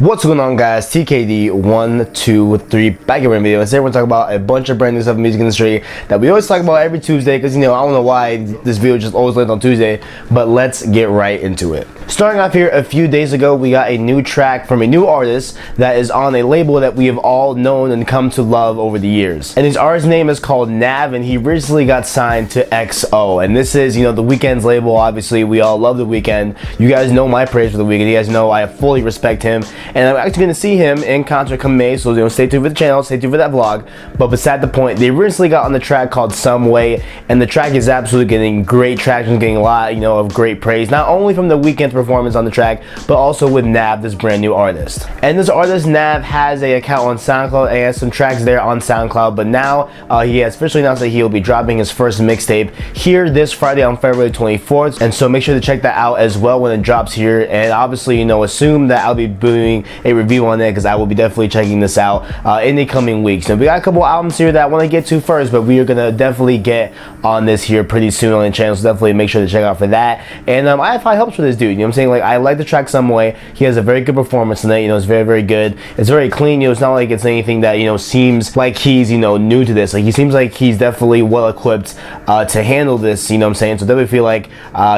What's going on, guys? TKD123 back in a video. And today we're talking about a bunch of brand new stuff in the music industry that we always talk about every Tuesday, because I don't know why this video just always lands on Tuesday, but let's get right into it. Starting off here, a few days ago we got a new track from a new artist that is on a label that we have all known and come to love over the years. And his artist's name is called Nav, and he recently got signed to OVOXO. And this is, the Weeknd's label. Obviously, we all love the Weeknd. You guys know my praise for the Weeknd. You guys know I fully respect him. And I'm actually going to see him in concert come May, so stay tuned for the channel, stay tuned for that vlog. But beside the point, they recently got on the track called Some Way, and the track is absolutely getting great traction, getting a lot, of great praise, not only from the Weeknd's performance on the track, but also with Nav, this brand new artist. And this artist, Nav, has an account on SoundCloud and has some tracks there on SoundCloud, but now he has officially announced that he will be dropping his first mixtape here this Friday on February 24th, and so make sure to check that out as well when it drops here. And obviously, assume that I'll be doing a review on it, because I will be definitely checking this out in the coming weeks. Now, we got a couple albums here that I want to get to first, but we are gonna definitely get on this here pretty soon on the channel, so definitely make sure to check out for that. And I have high hopes for this dude. Like, I like the track Some Way. He has a very good performance in it. It's very, very good. It's very clean. It's not like it's anything that seems like he's new to this. Like, he seems like he's definitely well equipped to handle this. So definitely feel like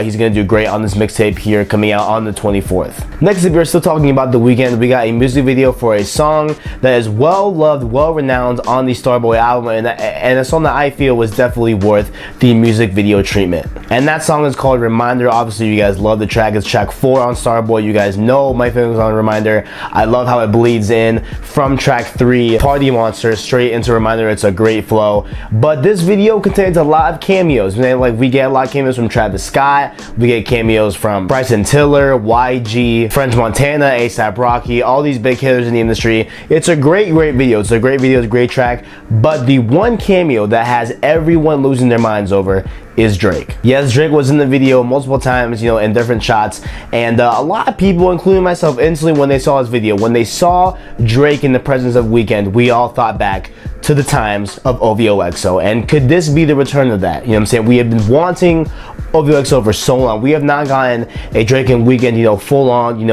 he's gonna do great on this mixtape here coming out on the 24th. Next, if you're still talking about the Weeknd, we got a music video for a song that is well loved, well renowned on the Starboy album, and a song that I feel was definitely worth the music video treatment. And that song is called Reminder. Obviously, you guys love the track. It's track 4 on Starboy. You guys know my feelings on Reminder. I love how it bleeds in from track 3, Party Monster, straight into Reminder. It's a great flow. But this video contains a lot of cameos. Like, we get a lot of cameos from Travis Scott. We get cameos from Bryson Tiller, YG, French Montana, A$AP Rocky, all these big hitters in the industry. It's a great video. It's a great video. It's a great track. But the one cameo that has everyone losing their minds over is Drake. Yes, Drake was in the video multiple times, in different shots, and a lot of people, including myself, instantly when they saw this video, when they saw Drake in the presence of Weeknd, we all thought back to the times of OVOXO. And could this be the return of that? We have been wanting OVOXO for so long. We have not gotten a Drake and Weeknd, full on,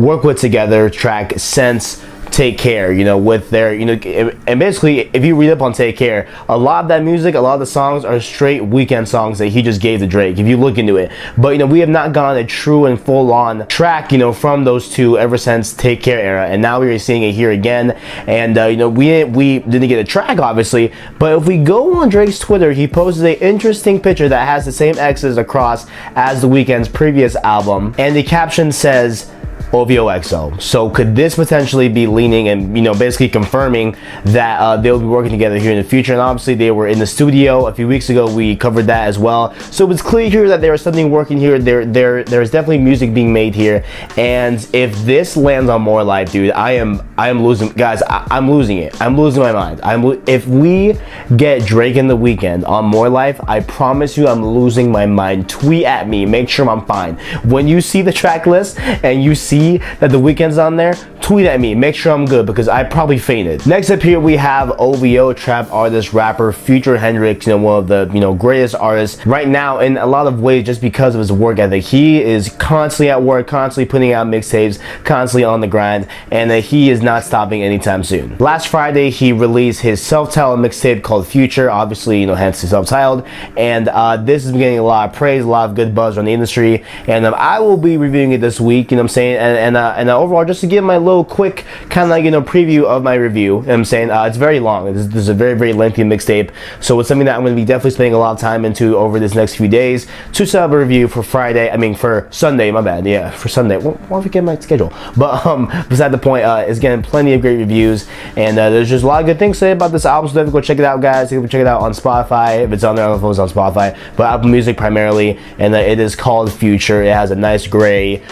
work with together track since Take Care, with their, and basically, if you read up on Take Care, a lot of that music, a lot of the songs are straight Weeknd songs that he just gave to Drake, if you look into it. But, we have not gotten a true and full-on track, from those two ever since Take Care era, and now we are seeing it here again. And, we didn't get a track, obviously, but if we go on Drake's Twitter, he posted an interesting picture that has the same X's across as the Weeknd's previous album, and the caption says, OVOXO. So could this potentially be leaning and basically confirming that they'll be working together here in the future? And obviously they were in the studio a few weeks ago. We covered that as well. So it's clear here that there is something working here. There's definitely music being made here. And if this lands on More Life, dude, I am losing, guys. I'm losing it. I'm losing my mind. If we get Drake and the Weeknd on More Life, I promise you, I'm losing my mind. Tweet at me. Make sure I'm fine. When you see the track list and you see that the Weeknd's on there, tweet at me, make sure I'm good, because I probably fainted. Next up here we have OVO, trap artist, rapper, Future Hendrix, one of the greatest artists right now in a lot of ways, just because of his work ethic. He is constantly at work, constantly putting out mixtapes, constantly on the grind, and he is not stopping anytime soon. Last Friday he released his self-titled mixtape called Future, obviously hence the self-titled, and this is getting a lot of praise, a lot of good buzz on the industry, and I will be reviewing it this week, and overall, just to give my little quick kind of preview of my review, it's very long. This is a very, very lengthy mixtape, so it's something that I'm going to be definitely spending a lot of time into over this next few days to set up a review for for Sunday, my bad, yeah, for Sunday. Why forget my schedule? But beside the point, it's getting plenty of great reviews, and there's just a lot of good things to say about this album, so definitely go check it out, guys. You can check it out on Spotify, if it's on there. I don't know if it's on Spotify, but Apple Music primarily, and it is called Future. It has a nice gray,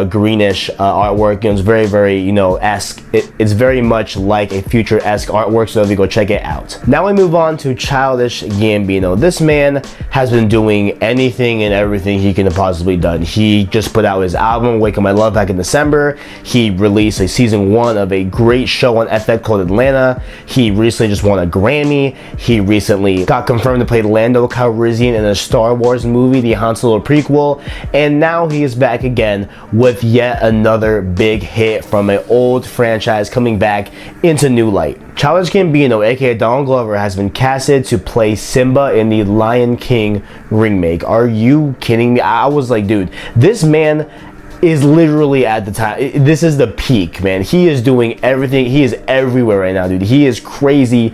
greenish artwork. It's very, very, esque. It's very much like a Future-esque artwork, so if you go check it out. Now we move on to Childish Gambino. This man has been doing anything and everything he could have possibly done. He just put out his album, Wake Up My Love, back in December. He released a season 1 of a great show on FX called Atlanta. He recently just won a Grammy. He recently got confirmed to play Lando Calrissian in a Star Wars movie, the Han Solo prequel, and now he is back again with yet another big hit from an old franchise coming back into new light. Childish Gambino, aka Donald Glover, has been casted to play Simba in the Lion King remake. Are you kidding me? I was like, dude, this man is literally at the time. This is the peak, man. He is doing everything. He is everywhere right now, dude. He is crazy.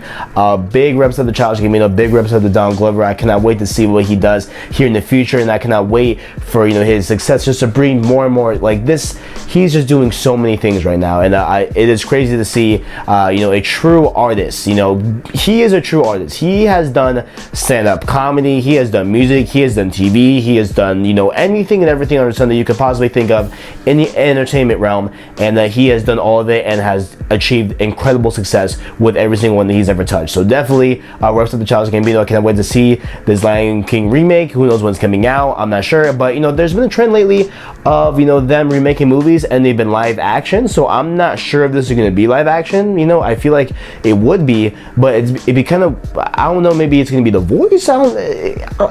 Big reps of the Childish Gambino, big reps of the Donald Glover. I cannot wait to see what he does here in the future, and I cannot wait for his success just to bring more and more like this. He's just doing so many things right now, and it is crazy to see a true artist. He is a true artist. He has done stand-up comedy. He has done music. He has done TV. He has done anything and everything under the sun that you could possibly think of in the entertainment realm, and that he has done all of it and has achieved incredible success with every single one that he's ever touched. So definitely reps up the Childish Gambino. I can't wait to see this Lion King remake. Who knows when it's coming out? I'm not sure, but there's been a trend lately of them remaking movies and they've been live action. So I'm not sure if this is going to be live action. I feel like it would be, but it'd be kind of, I don't know, maybe it's going to be the voice.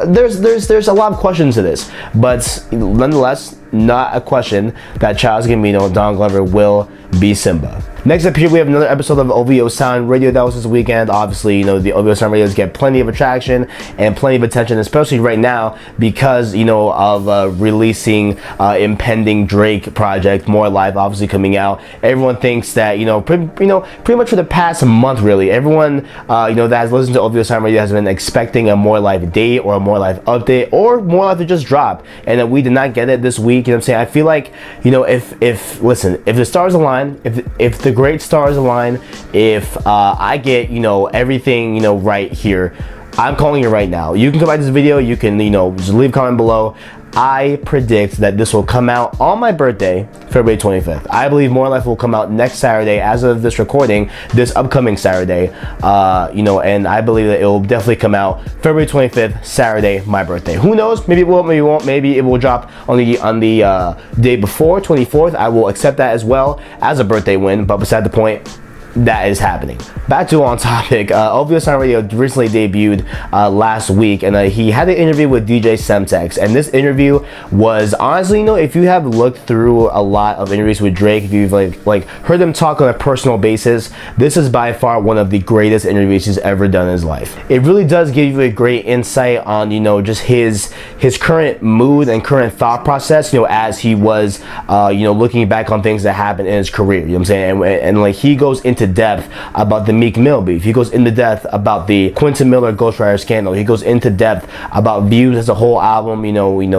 There's a lot of questions to this, but nonetheless, not a question that Childish Gambino and Donald Glover will be Simba. Next up here, we have another episode of OVOSound Radio. That was this weekend. Obviously, the OVOSound Radios get plenty of attraction and plenty of attention, especially right now because, of releasing impending Drake project, More Life, obviously coming out. Everyone thinks that, pretty much for the past month, really, everyone, that has listened to OVOSound Radio has been expecting a More Life date or a More Life update or More Life to just drop, and that we did not get it this week. You know what I'm saying? I feel like, if the stars align, if the great stars align, if I get everything right here, I'm calling it right now. You can come back to this video, you can just leave a comment below. I predict that this will come out on my birthday, February 25th. I believe More Life will come out next Saturday, as of this recording, this upcoming Saturday. And I believe that it will definitely come out February 25th, Saturday, my birthday. Who knows? Maybe it will, maybe it won't. Maybe it will drop on the day before, 24th. I will accept that as well as a birthday win. But beside the point, that is happening. Back to on topic. OVOSound Radio recently debuted last week, and he had an interview with DJ Semtex, and this interview was honestly, if you have looked through a lot of interviews with Drake, if you've like heard him talk on a personal basis, this is by far one of the greatest interviews he's ever done in his life. It really does give you a great insight on just his current mood and current thought process, as he was looking back on things that happened in his career. You know what I'm saying? And like he goes into depth about the Meek Mill beef. He goes into depth about the Quentin Miller Ghostwriter scandal. He goes into depth about Views as a whole album,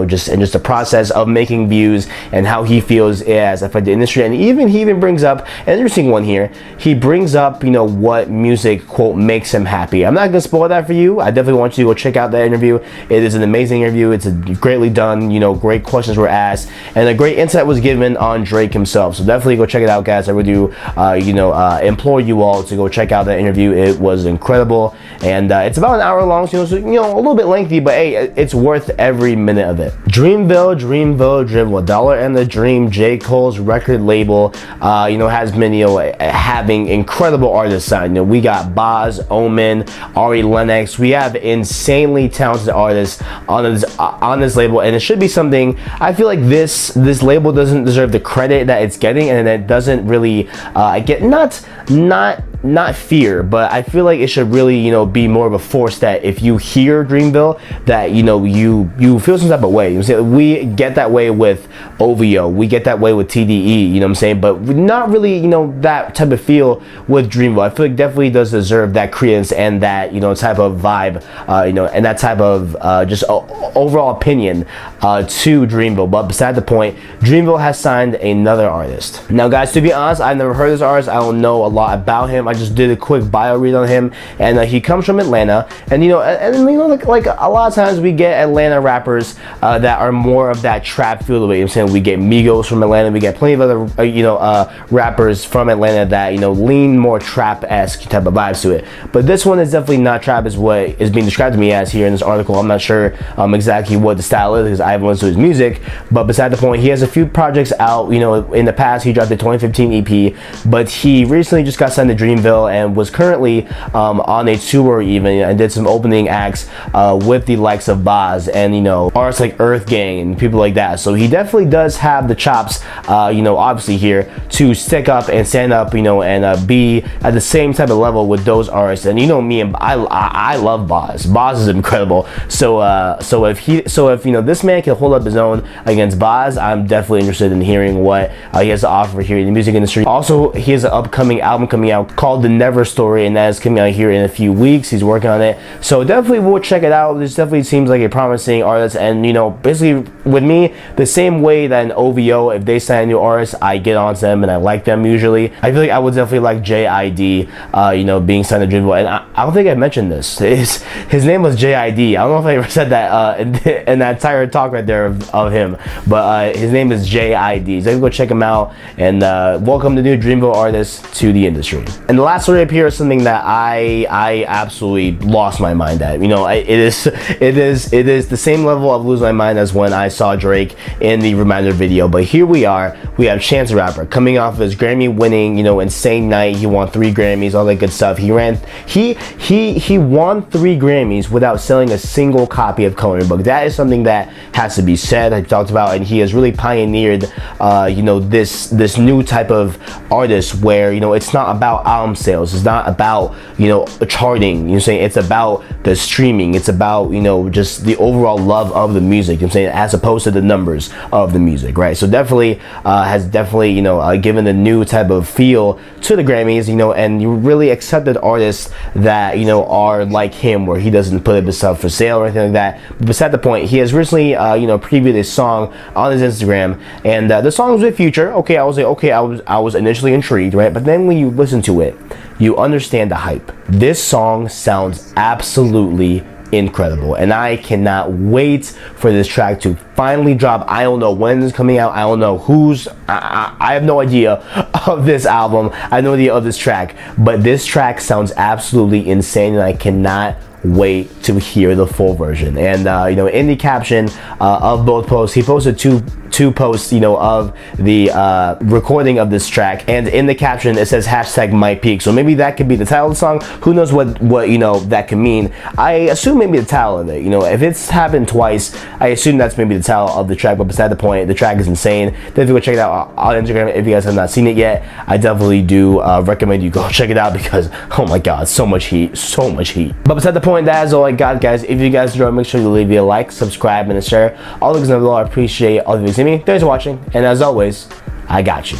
just the process of making Views and how he feels it has affected the industry. And he even brings up an interesting one here. He brings up, what music, quote, makes him happy. I'm not gonna spoil that for you. I definitely want you to go check out that interview. It is an amazing interview. It's greatly done. Great questions were asked and a great insight was given on Drake himself. So definitely go check it out, guys. I would do, implore you all to go check out that interview. It was incredible, and it's about an hour long, so a little bit lengthy, but hey, it's worth every minute of it. Dreamville, Dollar and the Dream, J. Cole's record label, has been having incredible artists signed. We got Boz, Omen, Ari Lennox. We have insanely talented artists on this label, and it should be something. I feel like this label doesn't deserve the credit that it's getting, and it doesn't really get not fear, but I feel like it should really be more of a force that if you hear Dreamville, that you feel some type of way. We get that way with OVO, we get that way with TDE, but not really that type of feel with Dreamville. I feel like definitely does deserve that credence and that type of vibe, and that type of just overall opinion to Dreamville. But beside the point, Dreamville has signed another artist. Now guys, to be honest, I've never heard of this artist. I don't know a lot about him. I just did a quick bio read on him, and he comes from Atlanta, and like a lot of times we get Atlanta rappers that are more of that trap feel. The way I'm saying, we get Migos from Atlanta, we get plenty of other rappers from Atlanta that lean more trap-esque type of vibes to it. But this one is definitely not trap, is what is being described to me as here in this article. I'm not sure exactly what the style is because I haven't listened to his music. But beside the point, he has a few projects out. In the past, he dropped a 2015 EP, but he recently just got signed to Dreamville Dreamville and was currently on a tour even, and did some opening acts with the likes of Boz and, you know, artists like Earth Gang and people like that. So he definitely does have the chops, you know, obviously here to stick up and stand up, you know, and be at the same type of level with those artists. And you know me, and I love Boz. Boz is incredible. So if you know this man can hold up his own against Boz, I'm definitely interested in hearing what he has to offer here in the music industry. Also, he has an upcoming album coming out called The Never Story, and that is coming out here in a few weeks. He's working on it, so definitely we'll check it out. This definitely seems like a promising artist, and you know, basically with me, the same way that an OVO, if they sign a new artist, I get on to them and I like them usually. I feel like I would definitely like J.I.D, you know, being signed to Dreamville, and I don't think I mentioned this. His name was J.I.D. I don't know if I ever said that in that entire talk right there of him, but his name is J.I.D. So go check him out, and welcome the new Dreamville artist to the industry. And the last story up here is something that I absolutely lost my mind at. You know, it is the same level of lose my mind as when I saw Drake in the Reminder video. But here we are. We have Chance the Rapper coming off of his Grammy-winning, you know, insane night. He won 3 Grammys, all that good stuff. He won 3 Grammys without selling a single copy of Coloring Book. That is something that has to be said. I talked about, and he has really pioneered, you know, this new type of artist where, you know, it's not about album sales. It's not about, you know, charting. You know what I'm saying? It's about the streaming. It's about, you know, just the overall love of the music. You know what I'm saying? As opposed to the numbers of the music, right? So definitely has definitely, you know, given a new type of feel to the Grammys, you know, and you really accepted artists that, you know, are like him, where he doesn't put himself for sale or anything like that. But beside the point, he has recently, you know, previewed a song on his Instagram, and the song was with Future. Okay, I was like, okay, I was initially intrigued, right? But then when you listen to it, you understand the hype. This song sounds absolutely incredible, and I cannot wait for this track to finally drop. I don't know when it's coming out. I don't know who's. I have no idea of this album. I have no idea of this track, but this track sounds absolutely insane, and I cannot wait to hear the full version. And you know, in the caption of both posts, he posted two posts, you know, of the recording of this track, and in the caption it says hashtag my peak. So maybe that could be the title of the song. Who knows what you know that could mean. I assume maybe the title of it. You know, if it's happened twice, I assume that's maybe the title of the track. But beside the point, the track is insane. Definitely go check it out on Instagram if you guys have not seen it yet. I definitely do recommend you go check it out, because oh my god, so much heat, so much heat. But beside the point, that is all I got, guys. If you guys enjoyed, make sure you leave a like, subscribe, and a share. All the guys below, I appreciate all of you seeing me. Thanks for watching, and as always, I got you.